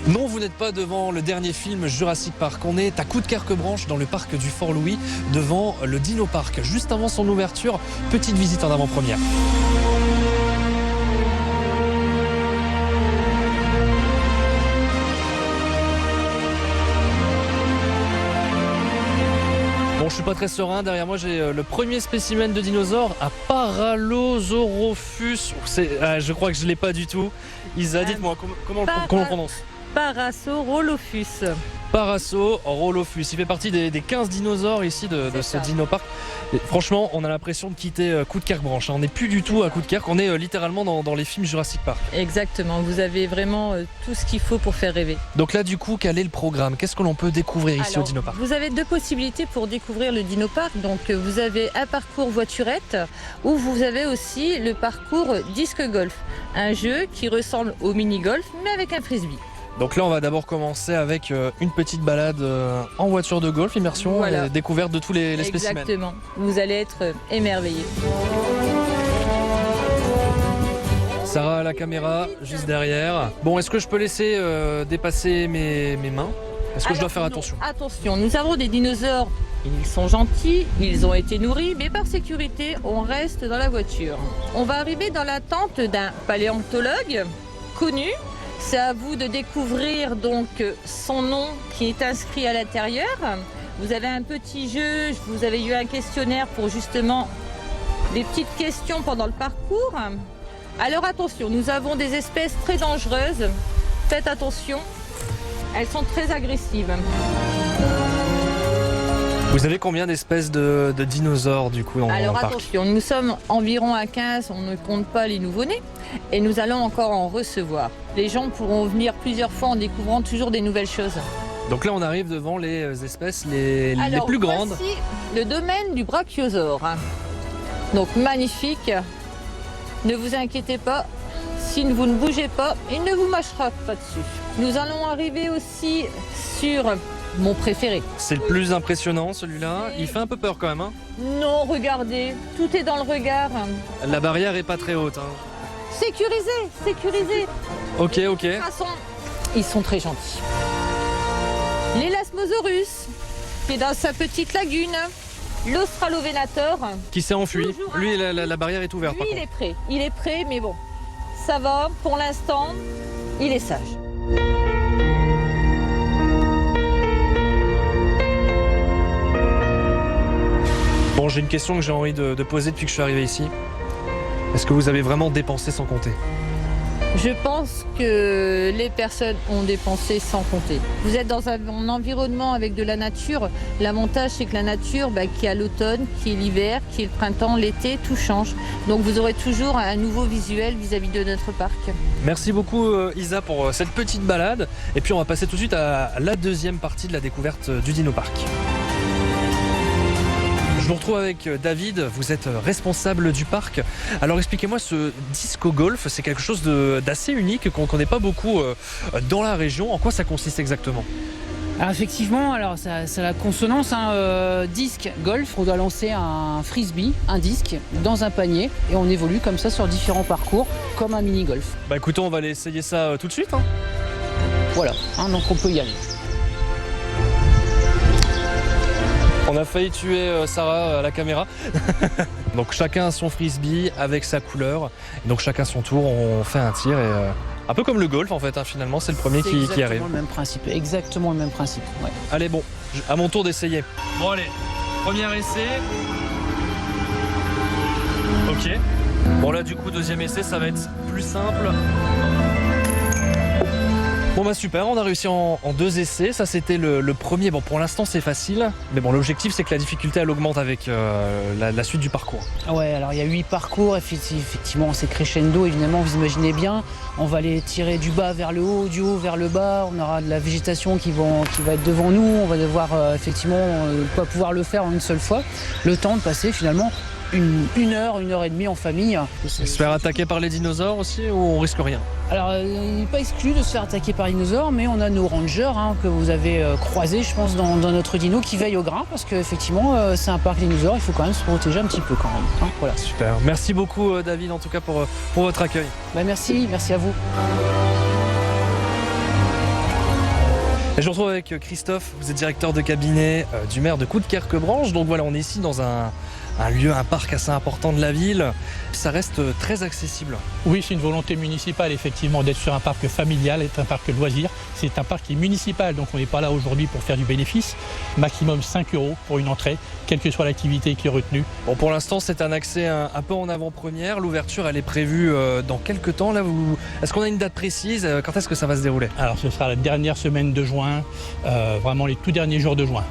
Non, vous n'êtes pas devant le dernier film Jurassic Park. On est à Coudekerque-Branche dans le parc du Fort-Louis devant le Dino Park. Juste avant son ouverture, petite visite en avant-première. Bon, je suis pas très serein. Derrière moi, j'ai le premier spécimen de dinosaure à Paralosaurolophus. Je crois que je l'ai pas du tout. Isa, dites-moi comment on prononce. Parasaurolophus. Parasaurolophus. Il fait partie des 15 dinosaures ici de ce dino-parc. Et franchement, on a l'impression de quitter Coudekerque-Branche. On n'est plus du tout à Coudekerque, on est littéralement dans les films Jurassic Park. Exactement, vous avez vraiment tout ce qu'il faut pour faire rêver. Donc là, du coup, quel est le programme? Qu'est-ce que l'on peut découvrir ici au dino-parc? Vous avez deux possibilités pour découvrir le dino-parc. Donc vous avez un parcours voiturette ou vous avez aussi le parcours disque golf. Un jeu qui ressemble au mini-golf mais avec un frisbee. Donc là, on va d'abord commencer avec une petite balade en voiture de golf, immersion, voilà. Et découverte de tous les spécimens. Exactement, vous allez être émerveillés. Sarah à la caméra, juste derrière. Bon, est-ce que je peux laisser dépasser mes mains? Est-ce que je dois faire attention? Attention, nous avons des dinosaures, ils sont gentils, ils ont été nourris, mais par sécurité, on reste dans la voiture. On va arriver dans la tente d'un paléontologue connu. C'est à vous de découvrir donc son nom qui est inscrit à l'intérieur. Vous avez un petit jeu, vous avez eu un questionnaire pour justement des petites questions pendant le parcours. Alors attention, nous avons des espèces très dangereuses. Faites attention, elles sont très agressives. Vous avez combien d'espèces de dinosaures du coup dans le parc? Attention, nous sommes environ à 15, on ne compte pas les nouveau-nés et nous allons encore en recevoir. Les gens pourront venir plusieurs fois en découvrant toujours des nouvelles choses. Donc là on arrive devant les espèces les plus grandes. Voici le domaine du brachiosaure. Donc magnifique, ne vous inquiétez pas, si vous ne bougez pas, il ne vous mâchera pas dessus. Nous allons arriver aussi sur mon préféré. C'est le plus impressionnant celui-là, il fait un peu peur quand même. Hein. Non, regardez, tout est dans le regard. La barrière est pas très haute. Hein. Sécurisé. Ok. De toute façon, ils sont très gentils. L'Elasmosaurus, qui est dans sa petite lagune. L'Australovenator. Qui s'est enfui. Lui, la barrière est ouverte. Lui, il est prêt, mais bon, ça va. Pour l'instant, il est sage. Bon, j'ai une question que j'ai envie de poser depuis que je suis arrivé ici. Est-ce que vous avez vraiment dépensé sans compter? Je pense que les personnes ont dépensé sans compter. Vous êtes dans un environnement avec de la nature. L'avantage, c'est que la nature, qui est l'automne, qui est l'hiver, qui est le printemps, l'été, tout change. Donc vous aurez toujours un nouveau visuel vis-à-vis de notre parc. Merci beaucoup Isa pour cette petite balade. Et puis on va passer tout de suite à la deuxième partie de la découverte du Dino Park. Je vous retrouve avec David, vous êtes responsable du parc. Alors expliquez-moi, ce disco golf, c'est quelque chose d'assez unique qu'on ne connaît pas beaucoup dans la région. En quoi ça consiste exactement? Alors effectivement, alors c'est la consonance, disque golf, on doit lancer un frisbee, un disque, dans un panier et on évolue comme ça sur différents parcours, comme un mini-golf. Bah écoutez, on va aller essayer ça tout de suite. Hein. Voilà, donc on peut y aller. On a failli tuer Sarah à la caméra. Donc chacun a son frisbee avec sa couleur. Et donc chacun son tour, on fait un tir et un peu comme le golf en fait, finalement, c'est le premier qui arrive. Exactement le même principe. Ouais. Allez bon, à mon tour d'essayer. Bon allez, premier essai. Ok. Bon là du coup deuxième essai, ça va être plus simple. Bon bah super, on a réussi en 2 essais, ça c'était le premier. Bon pour l'instant c'est facile, mais bon l'objectif c'est que la difficulté elle augmente avec la suite du parcours. Ouais, alors il y a 8 parcours, effectivement c'est crescendo évidemment, vous imaginez bien. On va les tirer du bas vers le haut, du haut vers le bas, on aura de la végétation qui va être devant nous, on va devoir effectivement pas pouvoir le faire en une seule fois. Le temps de passer finalement une heure et demie en famille. Se faire attaquer par les dinosaures aussi ou on risque rien? Alors il n'est pas exclu de se faire attaquer par les dinosaures, mais on a nos rangers que vous avez croisés je pense dans notre dino qui veillent au grain parce qu'effectivement c'est un parc dinosaures, il faut quand même se protéger un petit peu quand même. Voilà. Super, merci beaucoup David en tout cas pour votre accueil. Merci à vous. Et je me retrouve avec Christophe, vous êtes directeur de cabinet du maire de Coudekerque-Branche. Donc voilà, on est ici dans un lieu, un parc assez important de la ville. Ça reste très accessible. Oui, c'est une volonté municipale effectivement d'être sur un parc familial, être un parc loisir. C'est un parc qui est municipal, donc on n'est pas là aujourd'hui pour faire du bénéfice. Maximum 5 € pour une entrée, quelle que soit l'activité qui est retenue. Bon, pour l'instant, c'est un accès un peu en avant-première. L'ouverture, elle est prévue dans quelques temps. Là, est-ce qu'on a une date précise? Quand est-ce que ça va se dérouler? Alors ce sera la dernière semaine de juin, vraiment les tout derniers jours de juin.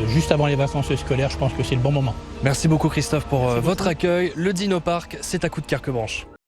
Juste avant les vacances scolaires, je pense que c'est le bon moment. Merci beaucoup Christophe pour Merci votre beaucoup. accueil. Le Dino Park, c'est à Coudekerque-Branche.